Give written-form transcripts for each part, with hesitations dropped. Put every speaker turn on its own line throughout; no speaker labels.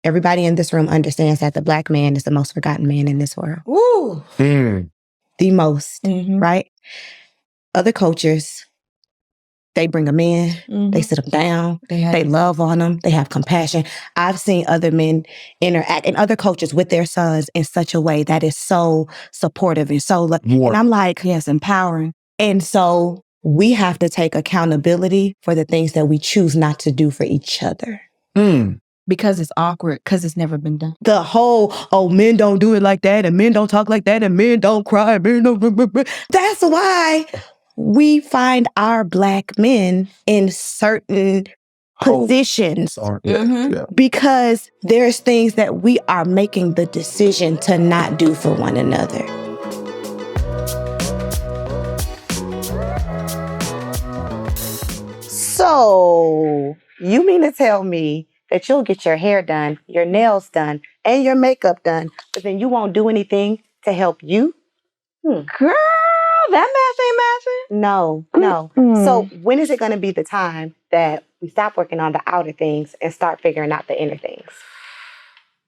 everybody in this room understands that the Black man is the most forgotten man in this world.
Ooh.
The most, right? Other cultures, they bring them in, they sit them down, they love on them, they have compassion. I've seen other men interact in other cultures with their sons in such a way that is so supportive and so, and I'm like, yes, empowering. And so we have to take accountability for the things that we choose not to do for each other.
Because it's awkward, because it's never been done.
The whole, men don't do it like that, and men don't talk like that, and men don't cry, men don't... That's why we find our Black men in certain positions. Because there's things that we are making the decision to not do for one another. So, you mean to tell me that you'll get your hair done, your nails done, and your makeup done, but then you won't do anything to help you?
Girl, that math ain't mathing.
No. So when is it going to be the time that we stop working on the outer things and start figuring out the inner things?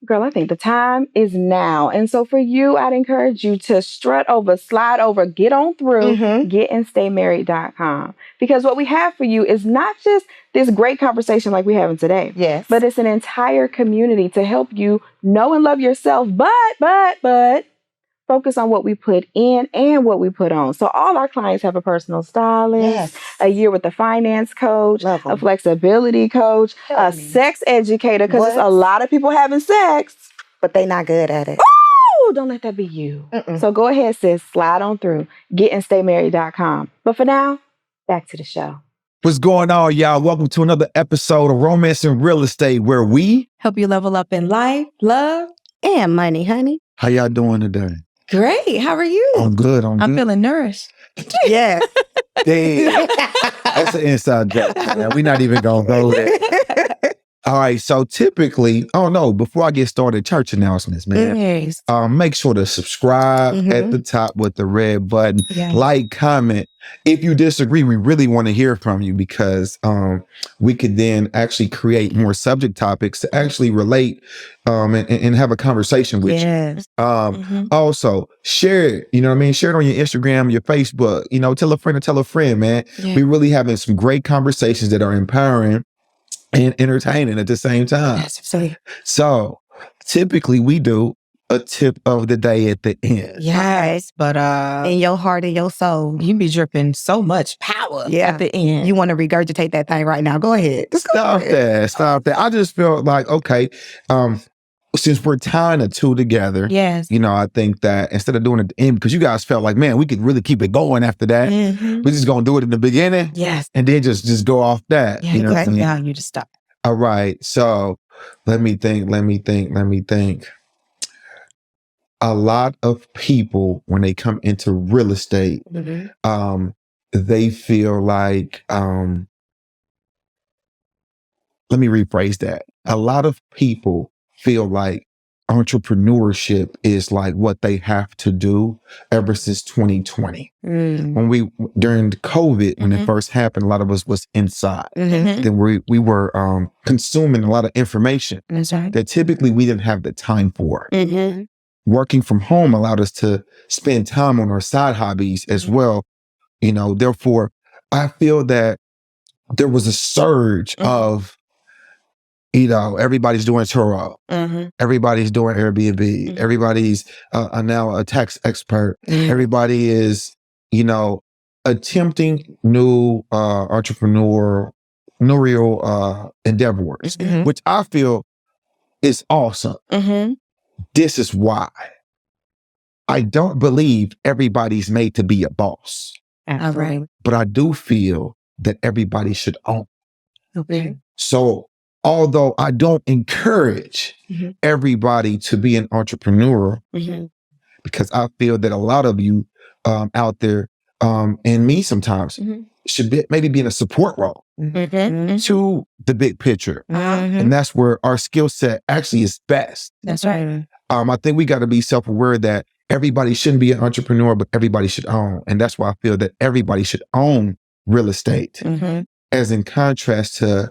Girl, I think the time is now. And so for you, I'd encourage you to strut over, slide over, get on through, getandstaymarried.com. Because what we have for you is not just this great conversation like we're having today.
Yes.
But it's an entire community to help you know and love yourself, but focus on what we put in and what we put on. So all our clients have a personal stylist, a year with a finance coach, a flexibility coach, a sex educator, because there's a lot of people having sex,
but they not good at it.
Ooh, don't let that be you. So go ahead, sis, slide on through, getandstaymarried.com. But for now, back to the show.
What's going on, y'all? Welcome to another episode of Romance and Real Estate, where we
help you level up in life, love,
and money, honey.
How y'all doing today?
Great. How are you?
I'm good. I'm
feeling nourished.
Yeah.
Damn. That's an inside joke, man. We're not even going to go there. All right. So typically, before I get started, church announcements, man.
Yes.
Make sure to subscribe at the top with the red button.
Yes.
Like, comment. If you disagree, we really want to hear from you because we could then actually create more subject topics to actually relate and have a conversation with you. Also, share it. You know what I mean? Share it on your Instagram, your Facebook. You know, tell a friend, man. Yeah. We're really having some great conversations that are empowering and entertaining at the same time.
Yes,
so typically we do a tip of the day at the end.
Yes, but
in your heart and your soul,
you be dripping so much power at the end.
You want to regurgitate that thing right now. Go ahead.
Stop that. I just feel like, okay, since we're tying the two together, you know, I think that instead of doing it at the end, because you guys felt like, man, we could really keep it going after that. We're just going to do it in the beginning.
Yes.
And then just go off that.
Yeah,
you know what I mean?
Yeah, you just stop.
All right. So let me think. A lot of people, when they come into real estate, they feel like, let me rephrase that. A lot of people feel like entrepreneurship is like what they have to do ever since 2020. When during COVID, when it first happened, a lot of us was inside. Then we were consuming a lot of information that typically we didn't have the time for. Working from home allowed us to spend time on our side hobbies as well. You know, therefore, I feel that there was a surge of, you know, everybody's doing Turo. Everybody's doing Airbnb. Everybody's now a tax expert. Everybody is, you know, attempting new entrepreneurial endeavors, which I feel is awesome. This is why. I don't believe everybody's made to be a boss.
Right.
But I do feel that everybody should own.
Okay.
So although I don't encourage everybody to be an entrepreneur, because I feel that a lot of you out there, and me sometimes, should maybe be in a support role to the big picture. And that's where our skill set actually is best.
That's right.
I think we got to be self-aware that everybody shouldn't be an entrepreneur, but everybody should own. And that's why I feel that everybody should own real estate, as in contrast to,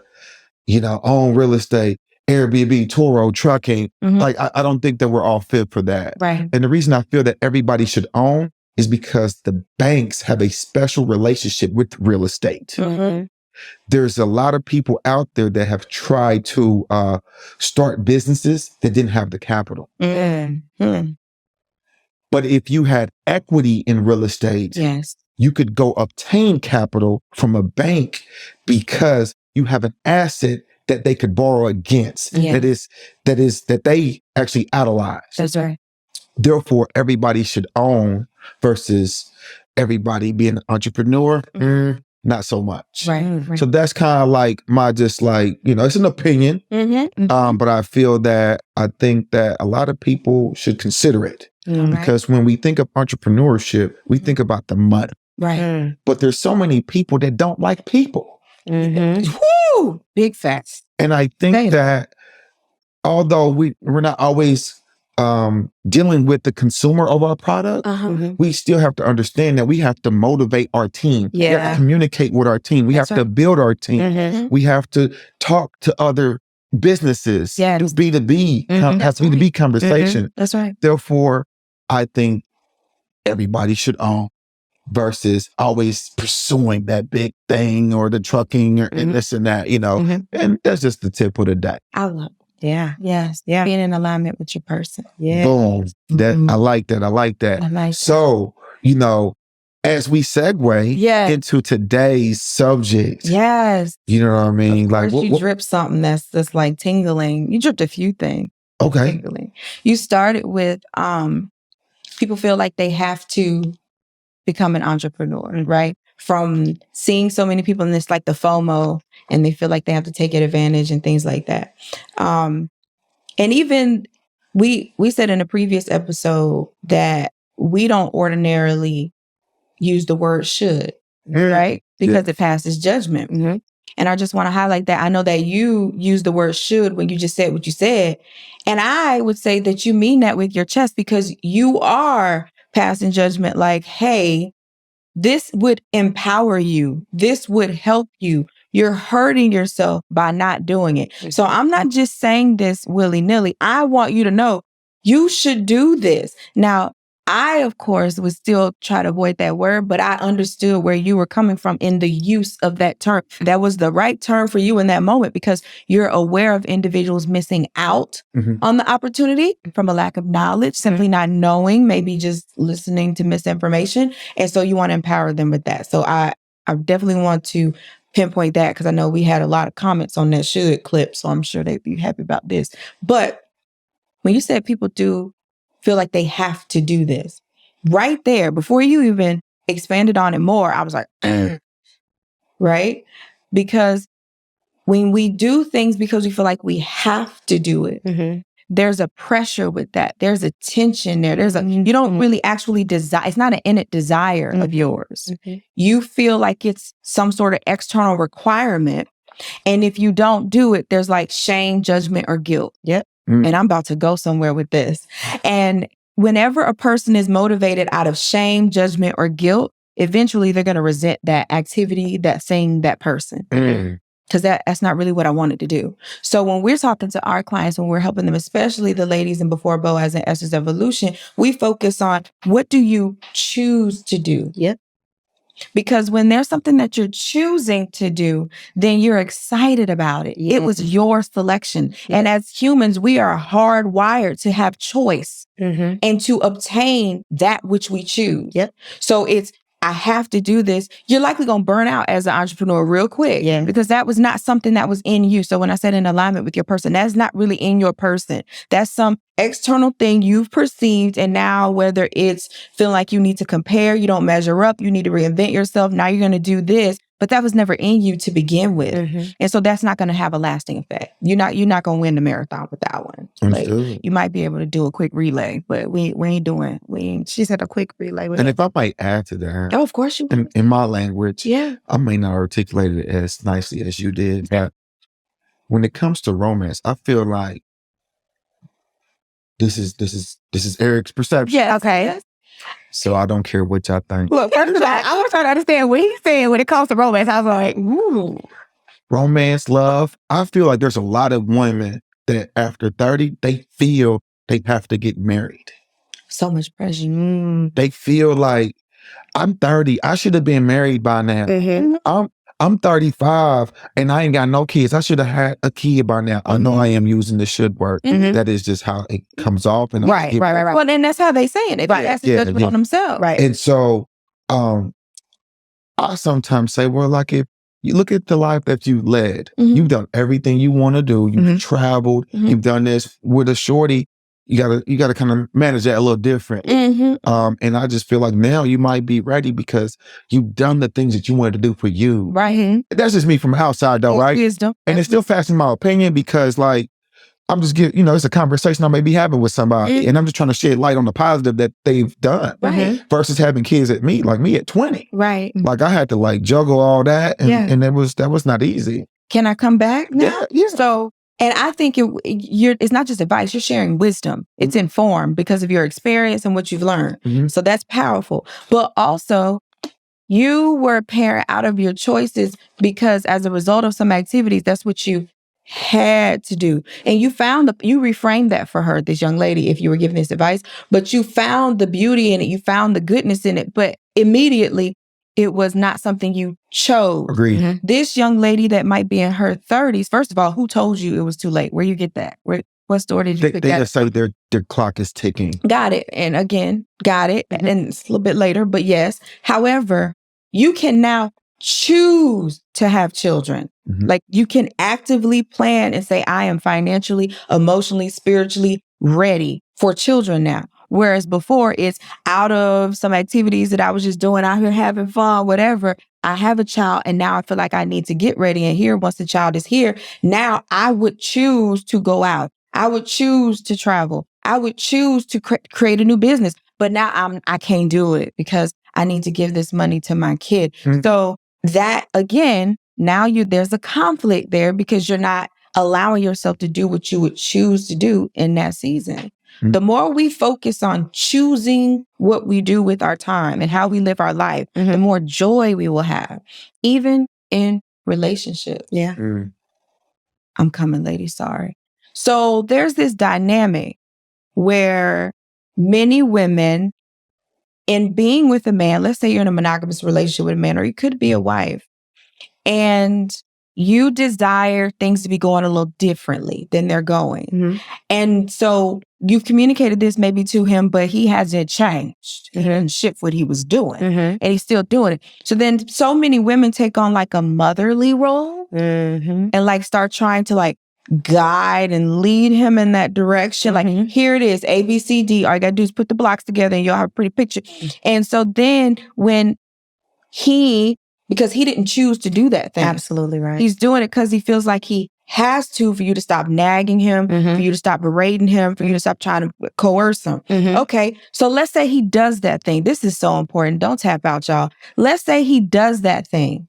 you know, own real estate Airbnb, Turo, trucking. Like, I don't think that we're all fit for that.
Right.
And the reason I feel that everybody should own is because the banks have a special relationship with real estate. There's a lot of people out there that have tried to start businesses that didn't have the capital. But if you had equity in real estate, you could go obtain capital from a bank because you have an asset that they could borrow against. That they actually idolize.
That's right.
Therefore, everybody should own versus everybody being an entrepreneur. Not so much.
Right.
So that's kind of like my just like, it's an opinion. But I think that a lot of people should consider it. Because when we think of entrepreneurship, we think about the money.
Right.
But there's so many people that don't like people.
Woo! Big facts.
And I think that although we're not always dealing with the consumer of our product, we still have to understand that we have to motivate our team. We have to communicate with our team. We have to build our team. We have to talk to other businesses. Do B2B, have B2B conversation.
That's right.
Therefore, I think everybody should own versus always pursuing that big thing or the trucking or this and that, and that's just the tip of the day.
I love it. Yeah. Yes. Yeah. Being in alignment with your person. Yeah.
Boom. I like that. So, as we segue into today's subject.
Yes.
You know what I mean?
Like you dripped something that's like tingling. You dripped a few things.
Okay.
Tingling. You started with people feel like they have to become an entrepreneur, right? From seeing so many people, and it's like the FOMO, and they feel like they have to take advantage and things like that. And even we said in a previous episode that we don't ordinarily use the word should, right? Because it passes judgment. And I just want to highlight that. I know that you use the word should when you just said what you said. And I would say that you mean that with your chest, because you are passing judgment like, hey, this would empower you. This would help you. You're hurting yourself by not doing it. So I'm not just saying this willy-nilly. I want you to know you should do this. Now, I, of course, would still try to avoid that word, but I understood where you were coming from in the use of that term. That was the right term for you in that moment because you're aware of individuals missing out on the opportunity from a lack of knowledge, simply not knowing, maybe just listening to misinformation. And so you want to empower them with that. So I definitely want to pinpoint that because I know we had a lot of comments on that should clip, so I'm sure they'd be happy about this. But when you said people do feel like they have to do this, right there, before you even expanded on it more, I was like, right? Because when we do things because we feel like we have to do it, there's a pressure with that. There's a tension there. You don't really actually desire. It's not an innate desire of yours. You feel like it's some sort of external requirement. And if you don't do it, there's like shame, judgment, or guilt. And I'm about to go somewhere with this. And whenever a person is motivated out of shame, judgment, or guilt, eventually they're going to resent that activity, that thing, that person. Because that's not really what I wanted to do. So when we're talking to our clients, when we're helping them, especially the ladies in Before Boaz and Esther's Evolution, we focus on what do you choose to do? Because when there's something that you're choosing to do, then you're excited about it. It was your selection. And as humans, we are hardwired to have choice and to obtain that which we choose. So it's, I have to do this. You're likely going to burn out as an entrepreneur real quick because that was not something that was in you. So when I said in alignment with your person, that's not really in your person. That's some external thing you've perceived. And now whether it's feeling like you need to compare, you don't measure up, you need to reinvent yourself. Now you're going to do this, but that was never in you to begin with. And so that's not going to have a lasting effect. You're not going to win the marathon with that one. Like, you might be able to do a quick relay, but we ain't she said a quick relay.
And if I might add to that.
Oh, of course you
will. In my language, I may not articulate it as nicely as you did, but when it comes to romance, I feel like this is Erick's perception.
Okay.
So I don't care what y'all think.
Look, first of all, I was trying to understand what he's saying when it comes to romance. I was like, ooh.
Romance, love. I feel like there's a lot of women that after 30, they feel they have to get married.
So much pressure.
They feel like, I'm 30. I should have been married by now. I'm 35 and I ain't got no kids. I should have had a kid by now. I know I am using the should word. That is just how it comes off. And
right.
Well, then that's how they saying it. That's a judgment on themselves.
Right.
And so I sometimes say, well, like if you look at the life that you led, you've done everything you want to do. You've traveled. You've done this with a shorty. You gotta kind of manage that a little different. And I just feel like now you might be ready because you've done the things that you wanted to do for you.
Right.
That's just me from the outside though, right?
Wisdom.
And it's still fast in my opinion because like, I'm just getting, it's a conversation I may be having with somebody and I'm just trying to shed light on the positive that they've done.
Right.
Versus having kids at me 20.
Right.
Like I had to like juggle all that and that was not easy.
Can I come back now?
Yeah.
So, and I think it's not just advice, you're sharing wisdom. It's informed because of your experience and what you've learned. So that's powerful. But also, you were a parent out of your choices because as a result of some activities, that's what you had to do. And you reframed that for her, this young lady, if you were giving this advice, but you found the beauty in it, you found the goodness in it, but immediately it was not something you chose.
Agreed.
This young lady that might be in her 30s, first of all, who told you it was too late? Where you get that? What store did you pick that?
They just say their clock is ticking.
Got it. And again, got it. And then it's a little bit later, but yes. However, you can now choose to have children. Like you can actively plan and say, I am financially, emotionally, spiritually ready for children now. Whereas before it's out of some activities that I was just doing out here having fun, whatever. I have a child and now I feel like I need to get ready. And here, once the child is here, now I would choose to go out. I would choose to travel. I would choose to create a new business. But now I can't do it because I need to give this money to my kid. So that again, now there's a conflict there because you're not allowing yourself to do what you would choose to do in that season. The more we focus on choosing what we do with our time and how we live our life, the more joy we will have, even in relationships.
Yeah.
I'm coming, lady. Sorry. So there's this dynamic where many women, in being with a man, let's say you're in a monogamous relationship with a man, or you could be a wife, and you desire things to be going a little differently than they're going. And so you've communicated this maybe to him, but he hasn't changed. He didn't shift what he was doing and he's still doing it. So then so many women take on like a motherly role and like start trying to like guide and lead him in that direction. Like, here it is, A, B, C, D. All you gotta do is put the blocks together and you'll have a pretty picture. And so then when because he didn't choose to do that thing.
Absolutely right.
He's doing it because he feels like he has to for you to stop nagging him, for you to stop berating him, for you to stop trying to coerce him. Okay, so let's say he does that thing. This is so important. Don't tap out, y'all. Let's say he does that thing.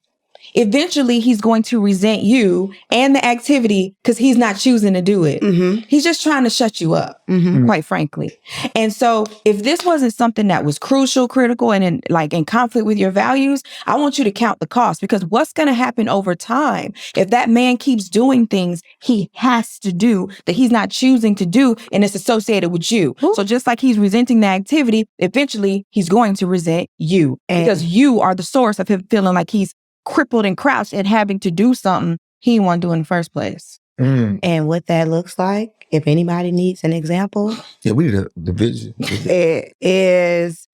Eventually, he's going to resent you and the activity because he's not choosing to do it. He's just trying to shut you up, quite frankly. And so if this wasn't something that was crucial, critical, and in conflict with your values, I want you to count the cost, because what's going to happen over time if that man keeps doing things he has to do that he's not choosing to do and it's associated with you. So just like he's resenting the activity, eventually he's going to resent you because you are the source of him feeling like he's crippled and crouched and having to do something he didn't want to do in the first place.
And what that looks like, if anybody needs an example.
Yeah, we need a division.
It is,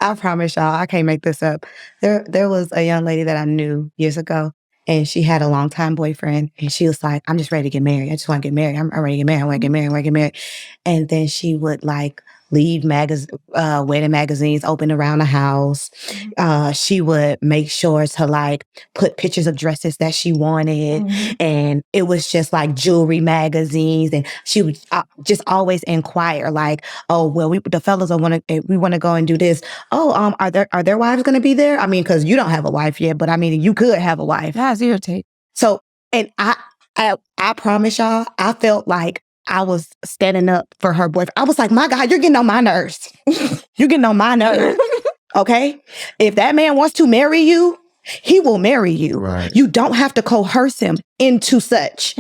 I promise y'all, I can't make this up. There was a young lady that I knew years ago, and she had a longtime boyfriend, and she was like, I'm just ready to get married. I just want to get married. I'm ready to get married. I want to get married. I want to get married. And then she would like leave wedding magazines open around the house. She would make sure to like put pictures of dresses that she wanted. And it was just like jewelry magazines. And she would just always inquire like, oh, well, the fellas we want to go and do this. Oh, are their wives going to be there? I mean, because you don't have a wife yet, but I mean, you could have a wife.
That's irritating.
So, and I promise y'all, I felt like I was standing up for her boyfriend. I was like, my God, you're getting on my nerves. You're getting on my nerves. Okay? If that man wants to marry you,
He will marry you.
Right.
You don't have to coerce him into such.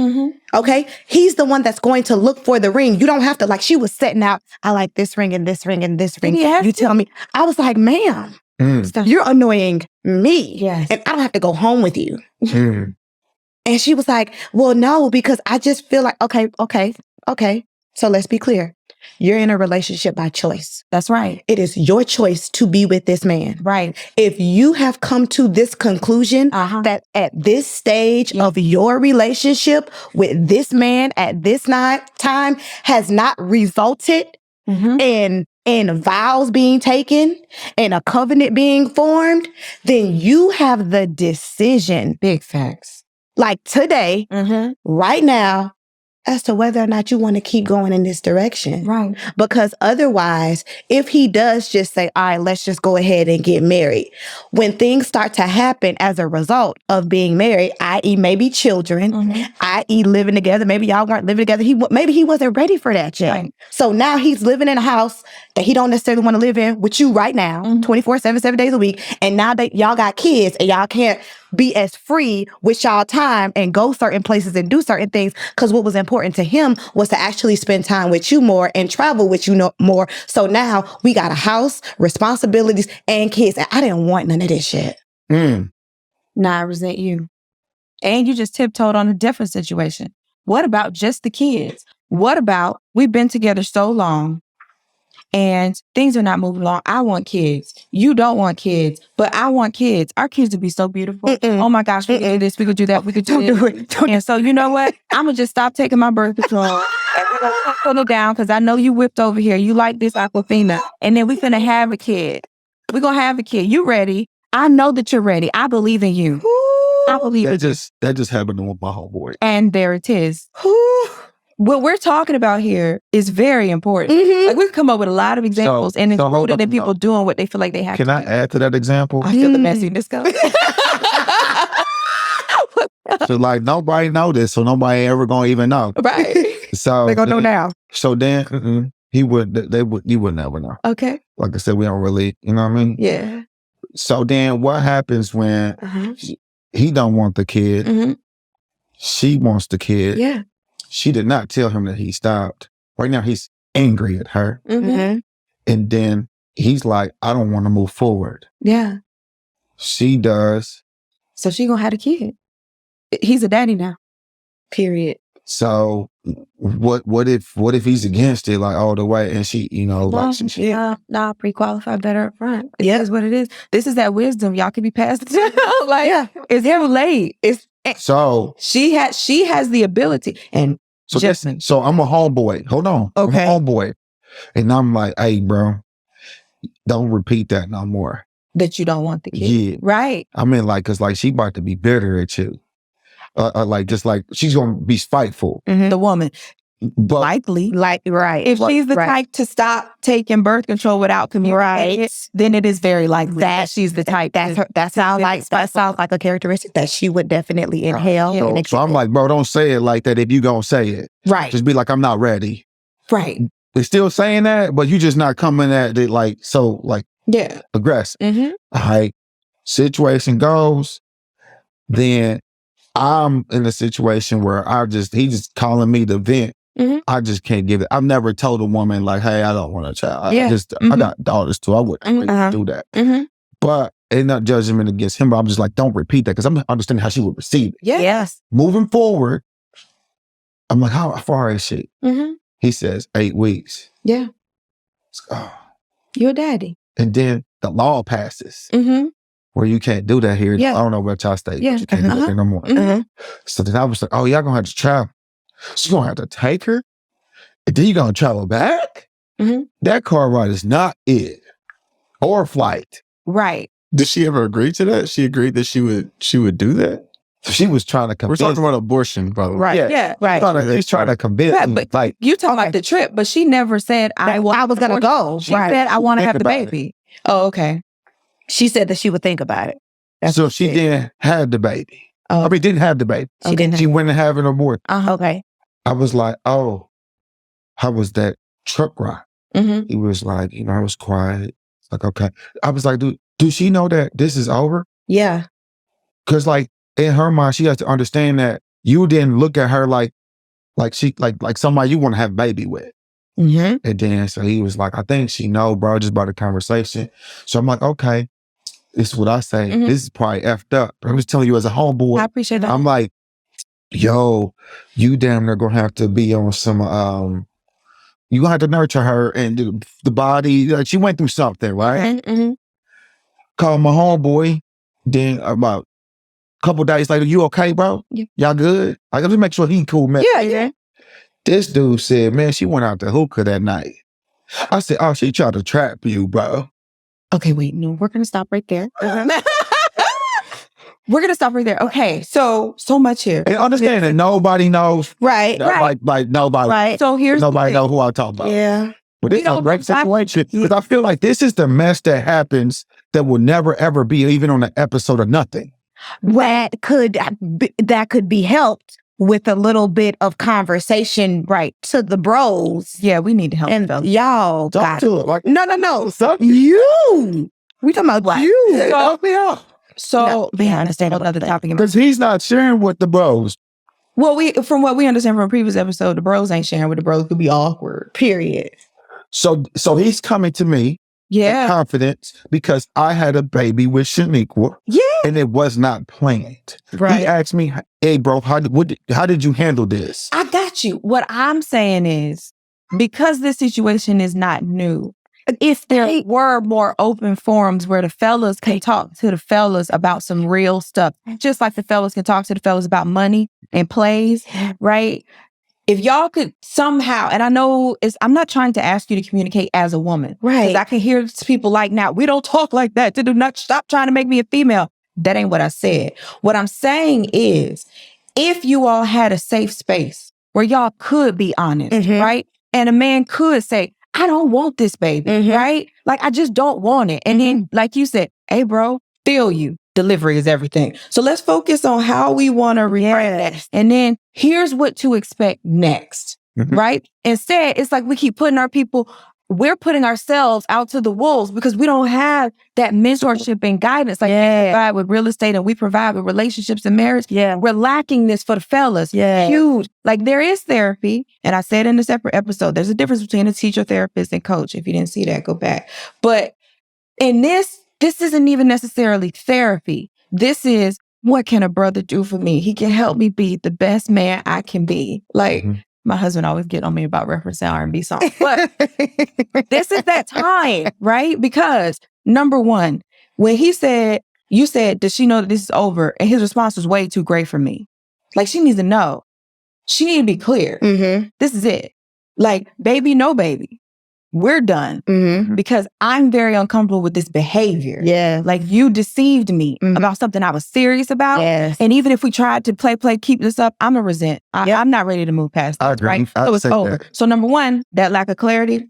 Okay? He's the one that's going to look for the ring. You don't have to, like, she was setting out, I like this ring and this ring and this ring. You tell me. I was like, ma'am, you're annoying me.
Yes.
And I don't have to go home with you. And she was like, well, no, because I just feel like, okay. So let's be clear. You're in a relationship by choice.
That's right.
It is your choice to be with this man.
Right.
If you have come to this conclusion that at this stage of your relationship with this man at this time has not resulted in vows being taken and a covenant being formed, then you have the decision.
Big facts.
Like today, right now, as to whether or not you want to keep going in this direction.
Right.
Because otherwise, if he does just say, all right, let's just go ahead and get married, when things start to happen as a result of being married, i.e. maybe children, i.e. living together, maybe y'all weren't living together, maybe he wasn't ready for that yet. Right. So now he's living in a house that he don't necessarily want to live in with you right now, 24/7, 7 days a week. And now that y'all got kids and y'all can't be as free with y'all time and go certain places and do certain things, because what was important to him was to actually spend time with you more and travel with you more. So now we got a house, responsibilities, and kids. And I didn't want none of this shit.
Now I resent you. And you just tiptoed on a different situation. What about just the kids? What about we've been together so long and things are not moving along? I want kids. You don't want kids, but I want kids. Our kids would be so beautiful. Oh my gosh, we could do this, we could do that, we could do it. And so you know what? I'm going to just stop taking my birth control and we're going to settle down because I know you whipped over here. You like this Aquafina. And then we're going to have a kid. We're going to have a kid. You ready? I know that you're ready. I believe in you. I believe in you.
That just happened with my homeboy.
And there it is. What we're talking about here is very important. Like we can come up with a lot of examples and it's rooted in people doing what they feel like they have to do.
Can I add to that example?
I feel the messiness coming.
So like nobody know this, so nobody ever gonna even know.
Right.
So
They're gonna know now.
So then you would never know.
Okay.
Like I said, we don't really, you know what I mean?
Yeah.
So then what happens when he don't want the kid? She wants the kid.
Yeah.
She did not tell him that he stopped. Right now he's angry at her. And then he's like, I don't want to move forward.
Yeah.
She does.
So she gonna have a kid. He's a daddy now. Period.
So what if he's against it like all the way and she, you know,
Nah, pre-qualified better up front. It is what it is. This is that wisdom. Y'all can be passed down. It's too late.
So
she has the ability. And
so I'm a homeboy. Hold on.
Okay.
I'm a homeboy. And I'm like, hey, bro, don't repeat that no more.
That you don't want the kid.
Yeah.
Right.
I mean, like, cause like she about to be bitter at you. Just like she's gonna be spiteful.
The woman.
But
likely.
Right.
If she's the type to stop taking birth control without communicating, then it is very likely that she's the type.
That sounds like a characteristic that she would definitely inhale.
So I'm like, bro, don't say it like that if you gonna say it.
Right.
Just be like, I'm not ready.
Right.
They're still saying that, but you just not coming at it like so aggressive. All right. Situation goes, then I'm in a situation where he just calling me to vent. I just can't give it. I've never told a woman like, hey, I don't want a child. I got daughters too. I wouldn't really do that. But it's not judgment against him, but I'm just like, don't repeat that because I'm understanding how she would receive it.
Yes.
Moving forward, I'm like, how far is she? He says 8 weeks.
Yeah. Your daddy.
And then the law passes. Where you can't do that here. I don't know about y'all state, but you can't do that here no more. So then I was like, oh, y'all gonna have to travel. So you're gonna have to take her, and then you're gonna travel back? That car ride is not it. Or flight.
Right.
Did she ever agree to that? She agreed that she would do that?
So she was trying to convince.
We're talking about abortion, by the way.
Right. Yeah. Right.
She's trying to convince me.
But
like,
you talking about the trip, but she never said I was gonna go. She said I want to have the baby. Oh, okay.
She said that she would think about it.
So she didn't have the baby. I mean, didn't have the baby. She went and have an abort.
Okay.
I was like, oh, how was that truck ride? He was like, I was quiet. Like, okay. I was like, do she know that this is over?
Yeah.
Cause like in her mind, she has to understand that you didn't look at her like somebody you want to have a baby with.
Mm-hmm.
And then so he was like, I think she know, bro, just about the conversation. So I'm like, okay, this is what I say.
Mm-hmm.
This is probably effed up. I'm just telling you as a homeboy.
I appreciate that.
I'm like, yo, you damn near gonna have to be on some you gonna have to nurture her and the body. Like she went through something, right?
Mm-hmm.
Called my homeboy. Then about a couple days later, you okay, bro?
Yeah.
Y'all good? I just make sure he cool, man.
Yeah.
This dude said, man, she went out to hookah that night. I said, oh, she tried to trap you, bro.
Okay, wait, no, we're going to stop right there. We're going to stop right there. Okay, so much here.
And understand that nobody knows.
Right.
Like nobody.
Right.
So here's
nobody knows who I'm talking about.
Yeah.
But this is a great situation. Because I feel like this is the mess that happens that will never, ever be even on an episode of nothing.
That could be helped with a little bit of conversation, right, to the bros.
Yeah, we need to help
And
them.
y'all
Talk
got
to it. Like,
no. You. We talking about you.
help me out.
So,
I understand
another topic.
Because he's not sharing with the bros.
Well, from what we understand from a previous episode, the bros ain't sharing with the bros. Could be awkward.
Period.
So he's coming to me
Yeah.
with confidence because I had a baby with Shaniqua.
Yeah.
And it was not planned.
Right.
He asked me, hey, bro, how did you handle this?
I got you. What I'm saying is, because this situation is not new, if there were more open forums where the fellas can talk to the fellas about some real stuff, just like the fellas can talk to the fellas about money and plays, right? If y'all could somehow, and I know I'm not trying to ask you to communicate as a woman.
Right.
Because I can hear people like, now, we don't talk like that. Do not stop trying to make me a female. That ain't what I said. What I'm saying is, if you all had a safe space where y'all could be honest, right? And a man could say, I don't want this baby, right? Like, I just don't want it. And then, like you said, hey, bro, feel you. Delivery is everything. So let's focus on how we want to reframe that. And then here's what to expect next, right? Instead, it's like we keep putting we're putting ourselves out to the wolves because we don't have that mentorship and guidance. Like we provide with real estate and we provide with relationships and marriage. Yeah. We're lacking this for the fellas. Yeah. Huge. Like there is therapy. And I said in a separate episode, there's a difference between a teacher, therapist, and coach. If you didn't see that, go back. But in this isn't even necessarily therapy. This is, what can a brother do for me? He can help me be the best man I can be. Like, my husband always get on me about referencing R&B songs. But this is that time, right? Because number one, when you said, does she know that this is over? And his response was way too great for me. Like, she needs to know. She needs to be clear. This is it. Like, baby, no baby. We're done because I'm very uncomfortable with this behavior. Yeah. Like you deceived me about something I was serious about. Yes. And even if we tried to play, keep this up, I'm going to resent. I'm not ready to move past this, right? So it's over. So number one, that lack of clarity.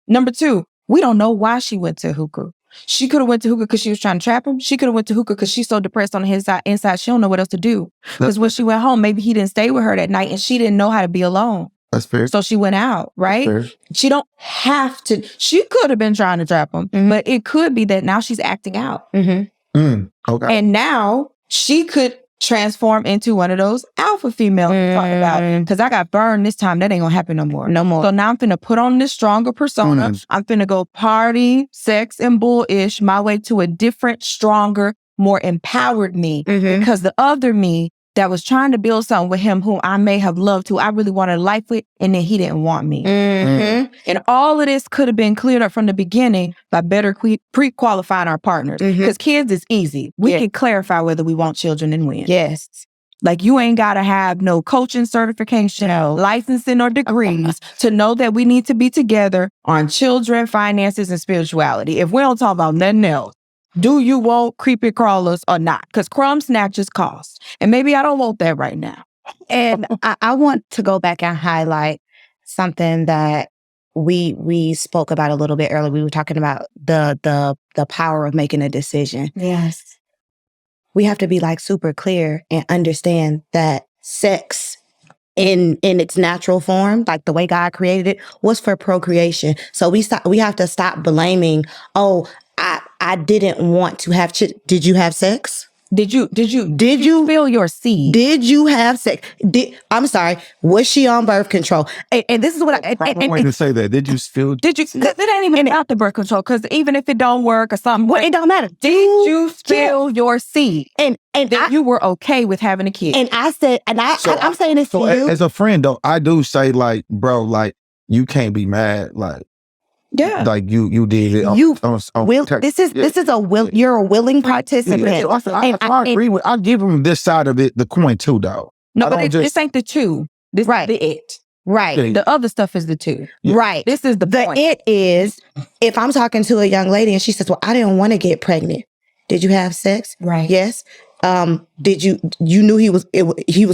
Number two, we don't know why she went to hookah. She could have went to hookah because she was trying to trap him. She could have went to hookah because she's so depressed on his inside. She don't know what else to do. Because when she went home, maybe he didn't stay with her that night and she didn't know how to be alone.
That's fair.
So she went out, right? She don't have to. She could have been trying to trap him, but it could be that now she's acting out.
Okay.
And now she could transform into one of those alpha females we talked about. Because I got burned this time. That ain't going to happen no more. No more. So now I'm finna put on this stronger persona. I'm finna go party, sex, and bullish my way to a different, stronger, more empowered me. Because the other me that was trying to build something with him whom I may have loved, who I really wanted a life with, and then he didn't want me. And all of this could have been cleared up from the beginning by better pre-qualifying our partners. Because kids is easy. We can clarify whether we want children and when. Yes. Like you ain't got to have no coaching certification, licensing or degrees to know that we need to be together on children, finances, and spirituality. If we don't talk about nothing else, do you want creepy crawlers or not? Because crumb snatchers cost. And maybe I don't want that right now.
And I want to go back and highlight something that we spoke about a little bit earlier. We were talking about the power of making a decision.
Yes.
We have to be like super clear and understand that sex in its natural form, like the way God created it, was for procreation. So we have to stop blaming, I didn't want to have did you have sex?
Did you feel your seed?
Did you have sex? I'm sorry. Was she on birth control? And this is what I
way to say that. Did you feel?
Did you? It ain't even about the birth control, because even if it don't work or something,
well, it don't matter.
Did you feel your seed?
And
that you were okay with having a kid?
And I said, I'm saying this to you
as a friend though. I do say like, bro, like you can't be mad, like.
Yeah,
like you did it.
This is a will. You're a willing participant.
I agree with. I give him this side of it, the coin too, though.
No, but this ain't the two. This is the it.
Right.
Yeah.
The other stuff is the two.
Yeah.
Right.
This is the point.
It is if I'm talking to a young lady and she says, "Well, I didn't want to get pregnant." Did you have sex?
Right.
Yes. Did you knew he was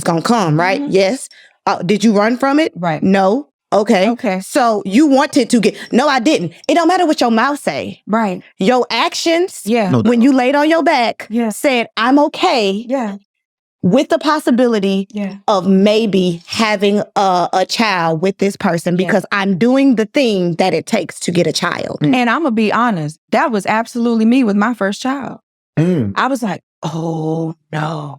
gonna come? Right. Mm-hmm. Yes. Did you run from it?
Right.
No. Okay. So you wanted to get, no, I didn't. It don't matter what your mouth say.
Right.
Your actions,
when
you laid on your back, said, I'm okay with the possibility of maybe having a child with this person because I'm doing the thing that it takes to get a child.
And I'm going to be honest, that was absolutely me with my first child. I was like, oh no.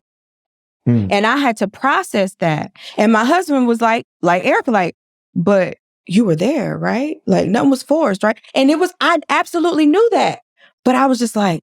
And I had to process that. And my husband was like Erick, like, but you were there, right? Like nothing was forced, right? And I absolutely knew that. But I was just like,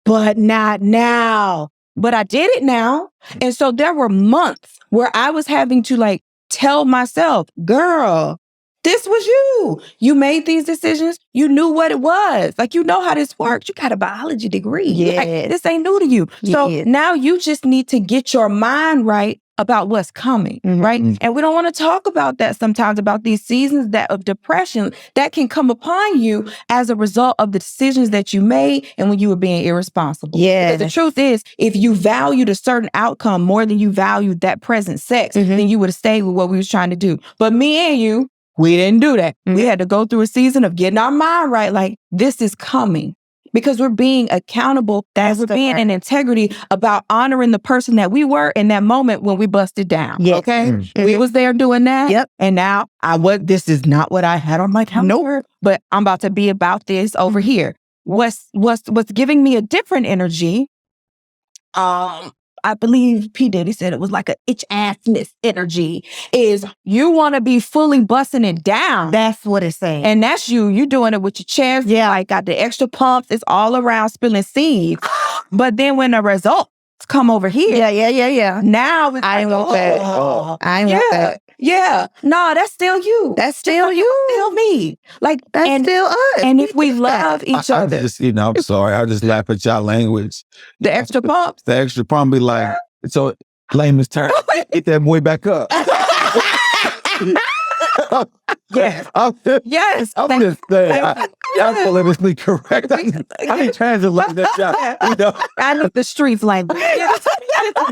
but not now. But I did it now. And so there were months where I was having to like tell myself, girl, this was you. You made these decisions. You knew what it was. Like, you know how this works. You got a biology degree.
Yeah.
Like, this ain't new to you. So now you just need to get your mind right about what's coming, right? And we don't want to talk about that sometimes, about these seasons of depression that can come upon you as a result of the decisions that you made and when you were being irresponsible.
Yeah.
Because the truth is, if you valued a certain outcome more than you valued that present sex, then you would have stayed with what we was trying to do. But me and you, we didn't do that. We had to go through a season of getting our mind right. Like, this is coming. Because we're being accountable, we're being in integrity about honoring the person that we were in that moment when we busted down.
Yes.
Okay? We was there doing that.
Yep.
And now this is not what I had on my calendar. Nope. But I'm about to be about this over here. What's giving me a different energy? I believe P. Diddy said it was like an itch-assness energy, is you want to be fully busting it down.
That's what it's saying.
And that's you doing it with your chest. Yeah. Like got the extra pumps. It's all around spilling seeds. But then when the results come over here.
Yeah.
Now it's
I ain't want that. I ain't want that.
Yeah. No, that's still you.
That's still you.
Still me. Like,
that's still us.
And if we love each other.
I just, I'm sorry. I just laugh at y'all language.
The extra pumps?
The extra pump be like, so layman's turn. Get that boy back up.
Yes. Yes.
I'm just saying. Y'all politically correct. I ain't translating that, y'all.
I know the streets language.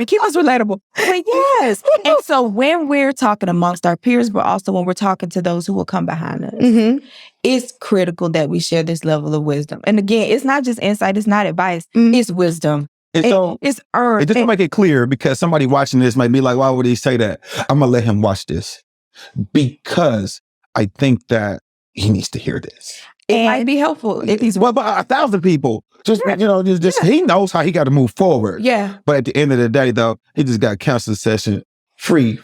Keep us relatable. But yes. And so when we're talking amongst our peers, but also when we're talking to those who will come behind us, it's critical that we share this level of wisdom. And again, it's not just insight. It's not advice. It's wisdom.
And so
it's earned.
Just to make it clear, because somebody watching this might be like, why would he say that? I'm going to let him watch this. Because I think that he needs to hear this.
It might be helpful if he's
but 1,000 people. He knows how he got to move forward.
Yeah.
But at the end of the day, though, he just got a counseling session free.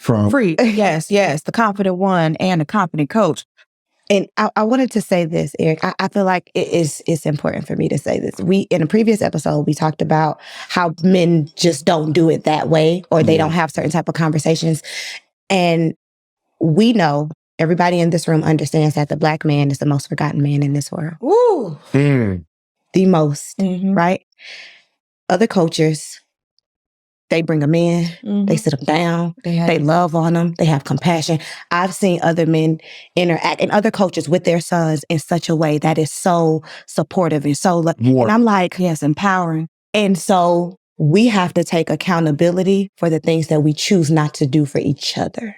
Yes. The confident one and a confident coach.
And I wanted to say this, Erick. I feel like it's important for me to say this. In a previous episode, we talked about how men just don't do it that way, or they don't have certain type of conversations. And we know, everybody in this room understands that the Black man is the most forgotten man in this world.
Ooh.
The most, right? Other cultures, they bring them in, they sit them down, they love on them, they have compassion. I've seen other men interact in other cultures with their sons in such a way that is so supportive and so, and I'm like,
yes, empowering.
And so we have to take accountability for the things that we choose not to do for each other.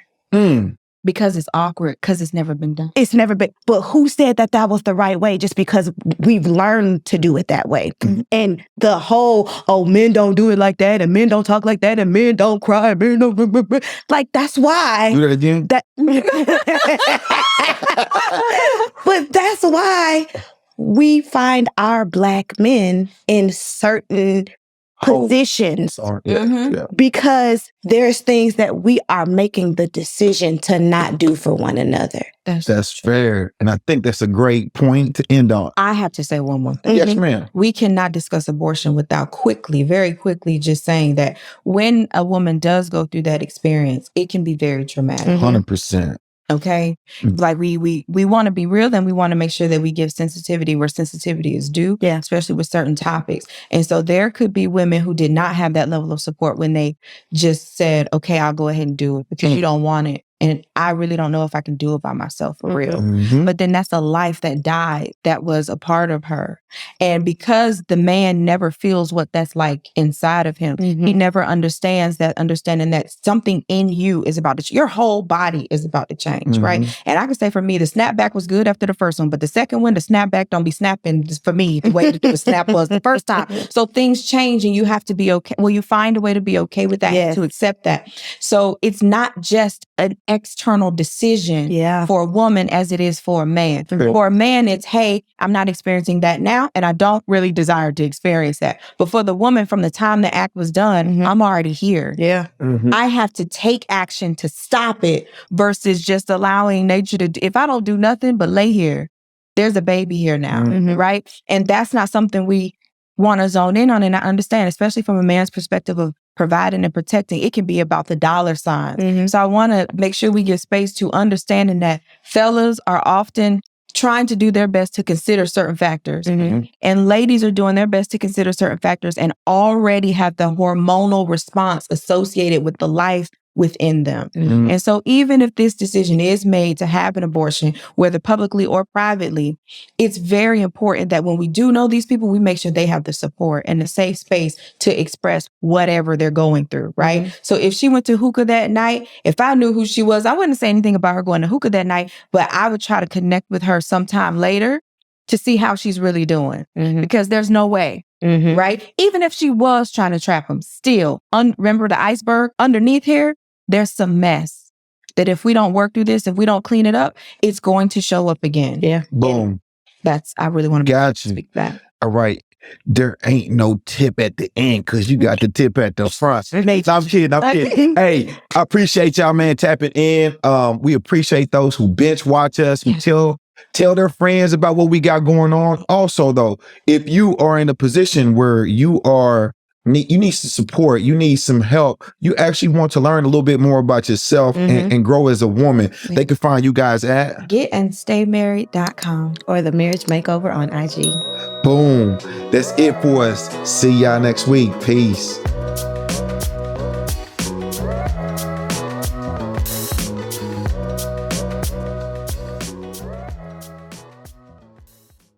Because it's awkward, because it's never been done.
It's never been. But who said that was the right way? Just because we've learned to do it that way. And the whole, men don't do it like that, and men don't talk like that, and men don't cry, and men don't... Like, that's why...
Do that again?
But that's why we find our Black men in certain positions
Yeah.
because there's things that we are making the decision to not do for one another.
That's fair. And I think that's a great point to end on.
I have to say one more thing.
Yes, ma'am.
We cannot discuss abortion without very quickly just saying that when a woman does go through that experience, it can be very traumatic.
100%.
Okay. Like we want to be real, and we want to make sure that we give sensitivity where sensitivity is due, especially with certain topics. And so there could be women who did not have that level of support when they just said, okay, I'll go ahead and do it because you don't want it. And I really don't know if I can do it by myself for real. But then that's a life that died that was a part of her. And because the man never feels what that's like inside of him, he never understands that understanding that something in you is about to, your whole body is about to change, right? And I can say for me, the snapback was good after the first one, but the second one, the snapback don't be snapping just for me the way the snap was the first time. So things change and you have to be okay. Well, you find a way to be okay with that, and to accept that. So it's not just an external decision for a woman as it is for a man. For a man, it's, hey, I'm not experiencing that now, and I don't really desire to experience that. But for the woman, from the time the act was done, I'm already here. I have to take action to stop it versus just allowing nature to, if I don't do nothing but lay here, there's a baby here now, right? And that's not something we want to zone in on. And I understand, especially from a man's perspective of providing and protecting, it can be about the dollar sign. So I want to make sure we give space to understanding that fellas are often trying to do their best to consider certain factors. And ladies are doing their best to consider certain factors and already have the hormonal response associated with the life within them. And so even if this decision is made to have an abortion, whether publicly or privately, it's very important that when we do know these people, we make sure they have the support and the safe space to express whatever they're going through, right? So if she went to hookah that night, if I knew who she was, I wouldn't say anything about her going to hookah that night, but I would try to connect with her sometime later to see how she's really doing, because there's no way. Right? Even if she was trying to trap him, still, remember the iceberg underneath here? There's some mess that if we don't work through this, if we don't clean it up, it's going to show up again.
Boom.
I really want to speak that.
All right. There ain't no tip at the end because you got the tip at the front. I'm kidding. Hey, I appreciate y'all, man, tapping in. We appreciate those who bench watch us, who tell their friends about what we got going on. Also, though, if you are in a position where you need some support, you need some help, you actually want to learn a little bit more about yourself and grow as a woman, they can find you guys at
getandstaymarried.com or the Marriage Makeover on IG.
Boom. That's it for us. See y'all next week. Peace.